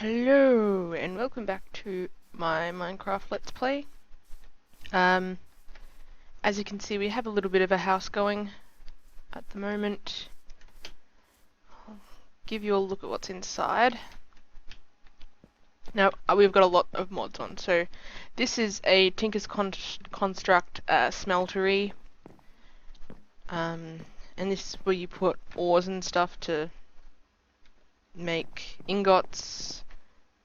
Hello and welcome back to my Minecraft Let's Play. As you can see, we have a little bit of a house going at the moment. I'll give you a look at what's inside. Now, we've got a lot of mods on. So this is a Tinker's Construct smeltery. And this is where you put ores and stuff to make ingots,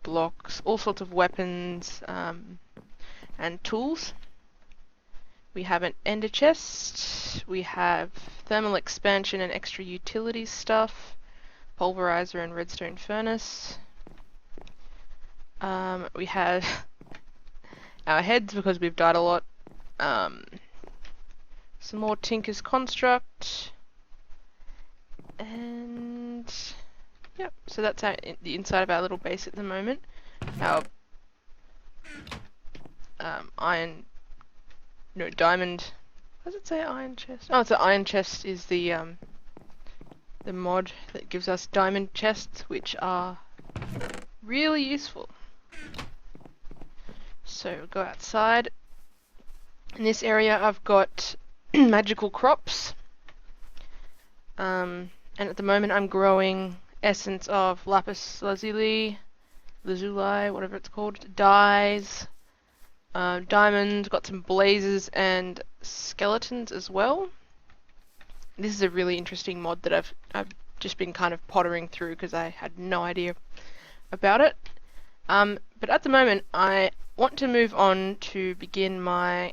blocks, all sorts of weapons, and tools. We have an ender chest, we have thermal expansion and extra utilities stuff, pulverizer and redstone furnace. We have our heads because we've died a lot. Some more Tinker's Construct, and yep, so that's the inside of our little base at the moment. Our diamond. What does it say? Iron chest. Oh, it's an iron chest. Is the mod that gives us diamond chests, which are really useful. So we'll go outside. In this area, I've got magical crops. And at the moment, I'm growing essence of lapis lazuli, whatever it's called, dyes, diamonds, got some blazes and skeletons as well. This is a really interesting mod that I've just been kind of pottering through because I had no idea about it. But at the moment I want to move on to begin my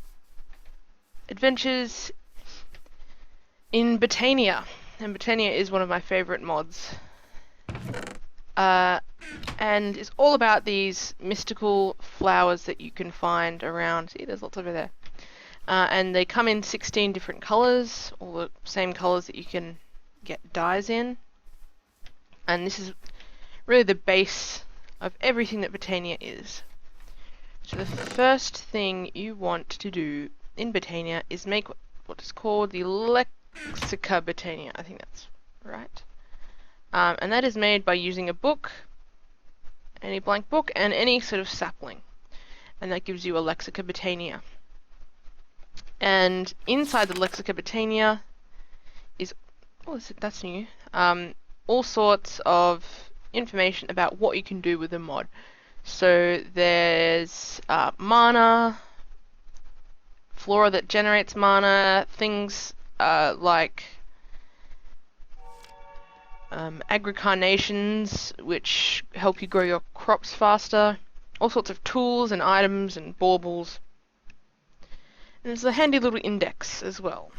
adventures in Botania. And Botania is one of my favourite mods. And it's all about these mystical flowers that you can find around. See, there's lots over there. And they come in 16 different colours, all the same colours that you can get dyes in. And this is really the base of everything that Botania is. So the first thing you want to do in Botania is make what is called the Lexica Botania. I think that's right. And that is made by using a book, any blank book, and any sort of sapling. And that gives you a Lexica Botania. And inside the Lexica Botania is, that's new, all sorts of information about what you can do with a mod. So there's mana, flora that generates mana, things like agricarnations, which help you grow your crops faster, all sorts of tools and items and baubles. And there's a handy little index as well.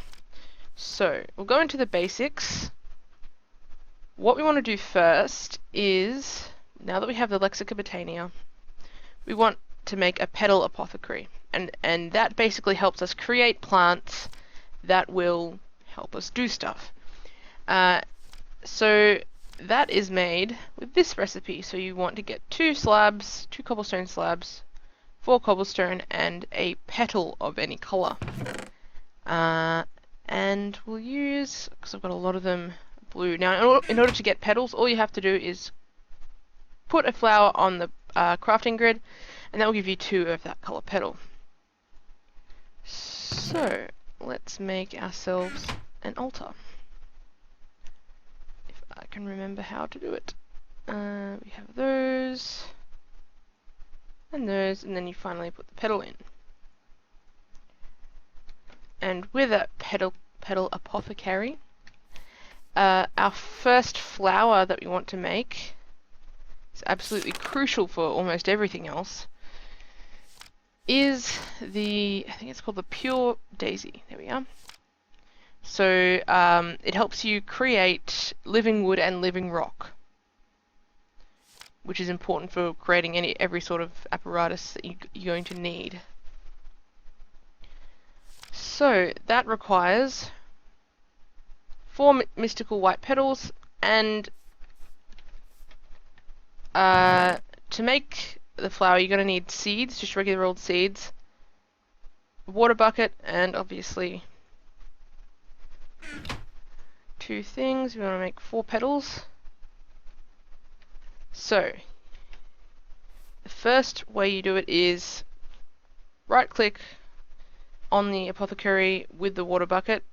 So we'll go into the basics. What we want to do first is, now that we have the Lexica Botania, we want to make a petal apothecary. And that basically helps us create plants that will help us do stuff. So that is made with this recipe. So you want to get 2 cobblestone slabs, 4 cobblestone, and a petal of any colour. And we'll use, because I've got a lot of them, blue. Now, in order to get petals, all you have to do is put a flower on the crafting grid, and that will give you 2 of that colour petal. So let's make ourselves an altar. I can remember how to do it. We have those, and then you finally put the petal in. And with a petal apothecary, our first flower that we want to make is absolutely crucial for almost everything else, is I think it's called the pure daisy. There we are. So it helps you create living wood and living rock, which is important for creating every sort of apparatus that you're going to need. So that requires 4 mystical white petals, and to make the flower you're going to need seeds, just regular old seeds, a water bucket, and obviously 2 things. We want to make 4 petals. So first way you do it is right click on the apothecary with the water bucket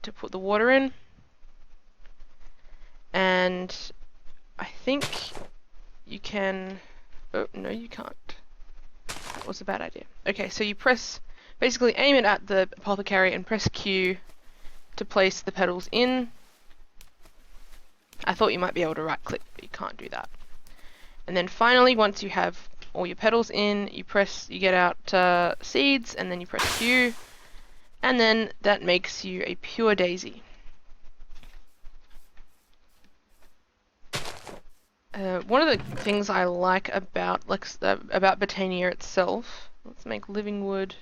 to put the water in, and I think you can, oh no you can't, that was a bad idea. Okay, so you basically aim it at the apothecary and press Q to place the petals in. I thought you might be able to right click, but you can't do that. And then finally, once you have all your petals in, you get out seeds, and then you press Q, and then that makes you a pure daisy. One of the things I like about Botania itself, let's make living wood,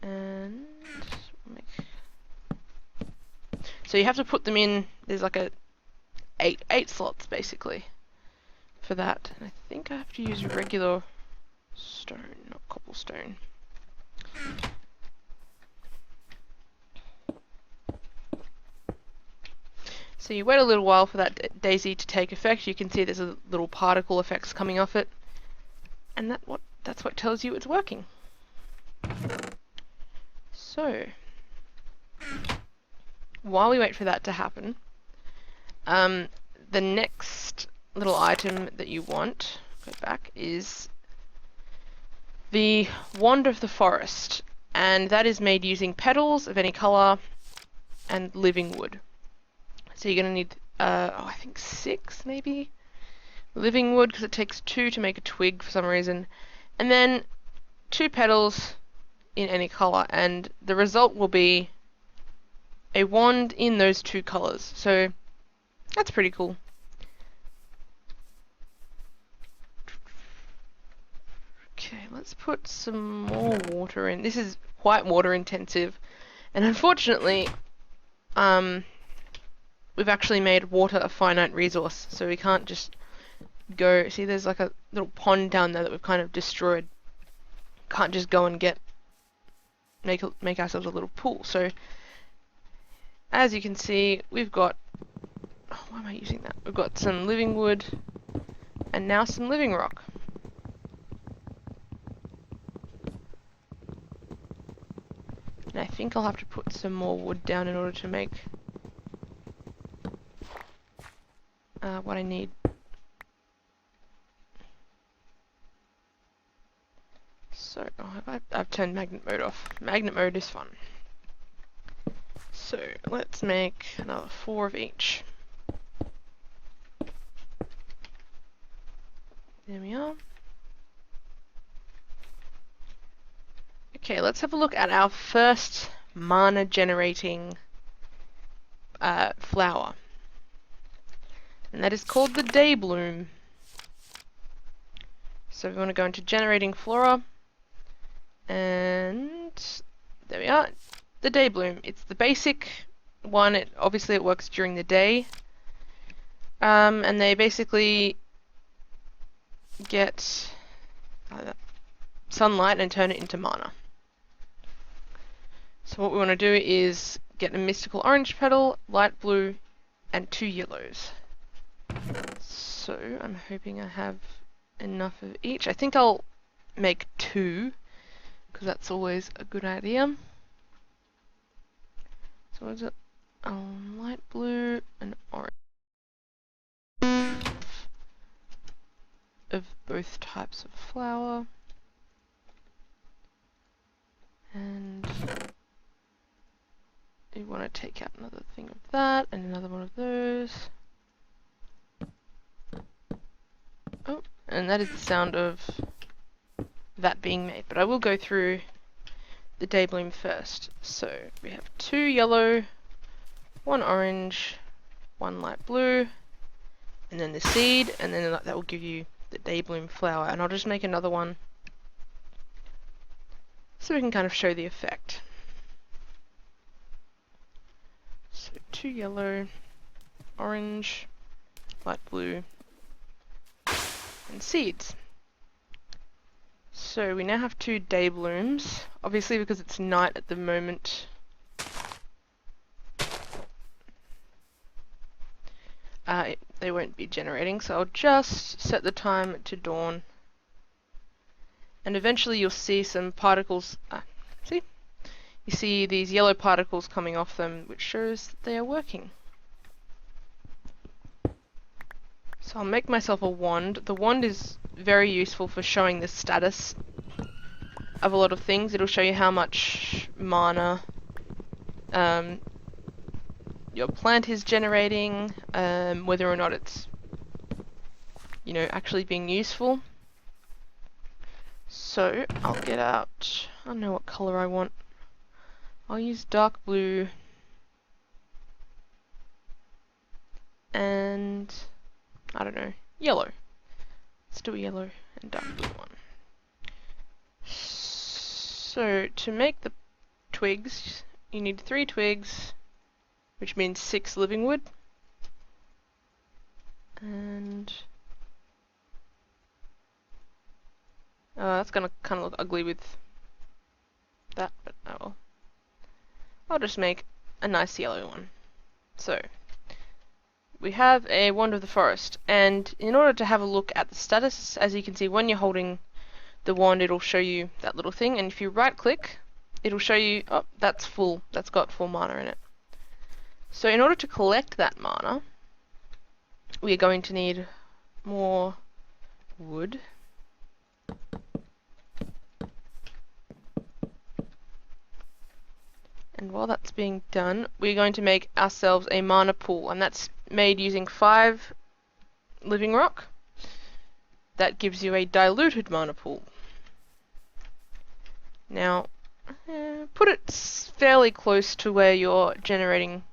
and so you have to put them in. There's like eight slots basically for that, and I think I have to use regular stone, not cobblestone. So you wait a little while for that daisy to take effect. You can see there's a little particle effects coming off it, and that's what tells you it's working. So while we wait for that to happen, the next little item that you want, go back, is the Wand of the Forest, and that is made using petals of any color and living wood. So you're going to need, I think 6 maybe, living wood, because it takes 2 to make a twig for some reason, and then 2 petals in any color, and the result will be a wand in those 2 colors. So that's pretty cool. Okay, let's put some more water in. This is quite water intensive, and unfortunately, we've actually made water a finite resource, so we can't just go, see there's like a little pond down there that we've kind of destroyed. Can't just go and make ourselves a little pool. So as you can see, we've got, oh, why am I using that? We've got some living wood and now some living rock. And I think I'll have to put some more wood down in order to make what I need. So, I've turned magnet mode off. Magnet mode is fun. So, let's make another 4 of each. There we are. Okay, let's have a look at our first mana generating flower. And that is called the Daybloom. So we want to go into generating flora, and there we are, the Daybloom. It's the basic one. Obviously it works during the day, and they basically get sunlight and turn it into mana. So what we want to do is get a mystical orange petal, light blue, and 2 yellows. So I'm hoping I have enough of each. I think I'll make 2, because that's always a good idea. So what is it? Light blue and orange. Of both types of flower. And you want to take out another thing of that and another one of those. Oh, and that is the sound of that being made. But I will go through the Daybloom first. So we have 2 yellow, 1 orange, 1 light blue, and then the seed, and then that will give you the Daybloom flower. And I'll just make another one so we can kind of show the effect. So 2 yellow, orange, light blue, and seeds. So we now have 2 Dayblooms. Obviously, because it's night at the moment, they won't be generating, so I'll just set the time to dawn and eventually you'll see some particles. See? You see these yellow particles coming off them, which shows that they are working. So I'll make myself a wand. The wand is very useful for showing the status of a lot of things. It'll show you how much mana your plant is generating, whether or not it's, you know, actually being useful. So I'll get out, I don't know what color I want. I'll use dark blue and, I don't know, yellow. Let's do a yellow and dark blue one. So to make the twigs, you need 3 twigs, which means 6 living wood. And that's gonna kind of look ugly with that, but oh well. I'll just make a nice yellow one. So we have a wand of the forest, and in order to have a look at the status, as you can see, when you're holding the wand, it'll show you that little thing, and if you right click, it'll show you, oh, that's full, that's got full mana in it. So in order to collect that mana, we are going to need more wood. And while that's being done, we're going to make ourselves a mana pool, and that's made using 5 living rock. That gives you a diluted mana pool. Now, put it fairly close to where your generating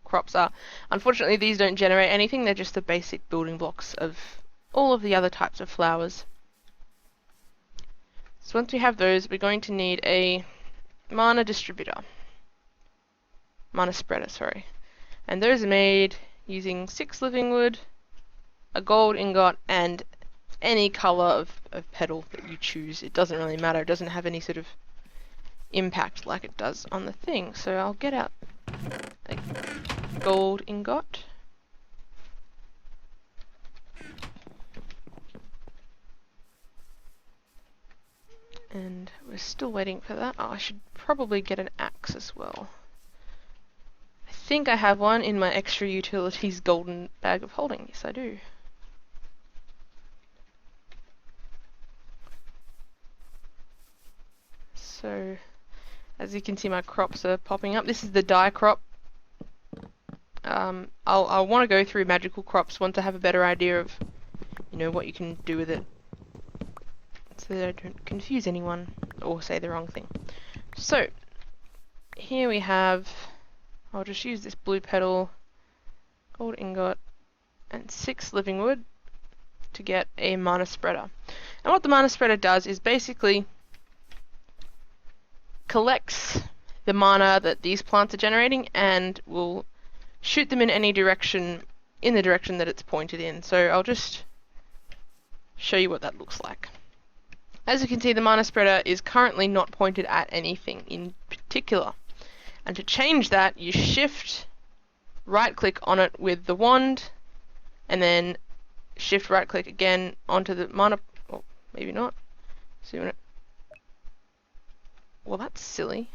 crops are. Unfortunately, these don't generate anything, they're just the basic building blocks of all of the other types of flowers. So once we have those, we're going to need a mana distributor. Mana spreader, sorry. And those are made using 6 living wood, a gold ingot, and any color of petal that you choose. It doesn't really matter, it doesn't have any sort of impact like it does on the thing. So I'll get out a gold ingot. And we're still waiting for that. Oh, I should probably get an axe as well. I think I have one in my extra utilities golden bag of holding. Yes, I do. So, as you can see, my crops are popping up. This is the dye crop. I'll want to go through magical crops once I have a better idea of, you know, what you can do with it, so that I don't confuse anyone or say the wrong thing. So, here we have, I'll just use this blue petal, gold ingot, and 6 living wood to get a mana spreader. And what the mana spreader does is basically collects the mana that these plants are generating and will shoot them in any direction, in the direction that it's pointed in. So I'll just show you what that looks like. As you can see, the mana spreader is currently not pointed at anything in particular. And to change that, you shift right click on it with the wand, and then shift right click again onto the mana, oh, maybe not. So you want to, well, that's silly.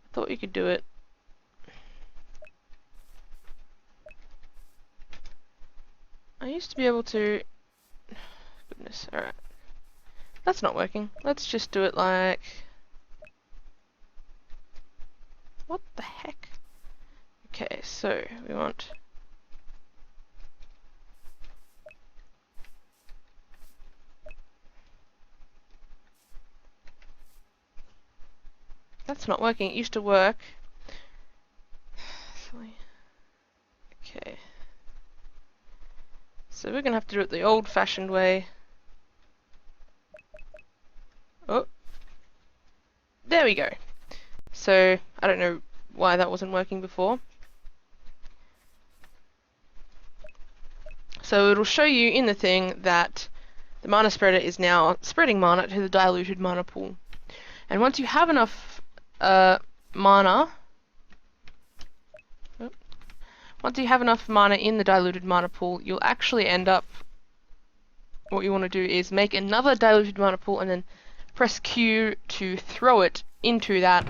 I thought you could do it. I used to be able to, goodness, alright. That's not working. Let's just do it like, what the heck? Okay, so we want, that's not working. It used to work. Okay. So we're gonna have to do it the old-fashioned way. Oh, there we go. So I don't know why that wasn't working before. So it'll show you in the thing that the mana spreader is now spreading mana to the diluted mana pool. And once you have enough mana, once you have enough mana in the diluted mana pool, you'll actually end up what you want to do is make another diluted mana pool and then press Q to throw it into that,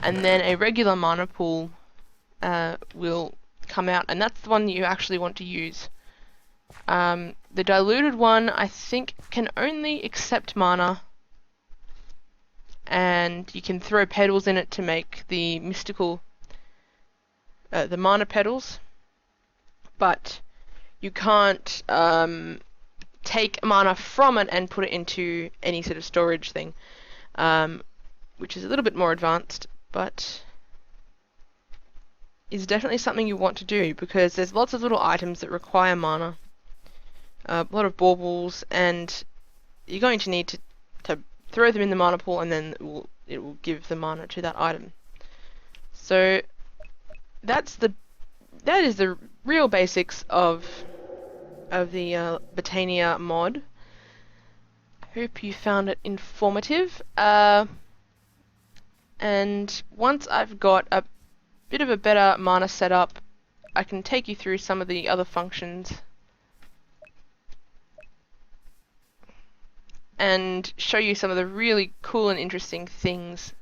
and then a regular mana pool will come out, and that's the one that you actually want to use. The diluted one, I think, can only accept mana, and you can throw petals in it to make the mystical, the mana petals, but you can't take mana from it and put it into any sort of storage thing, which is a little bit more advanced, but is definitely something you want to do, because there's lots of little items that require mana, a lot of baubles, and you're going to need to throw them in the mana pool, and then it will give the mana to that item. So that is the real basics of the Botania mod. Hope you found it informative. And once I've got a bit of a better mana setup, I can take you through some of the other functions and show you some of the really cool and interesting things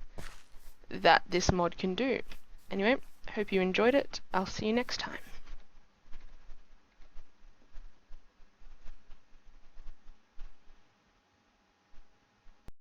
that this mod can do. Anyway, hope you enjoyed it. I'll see you next time.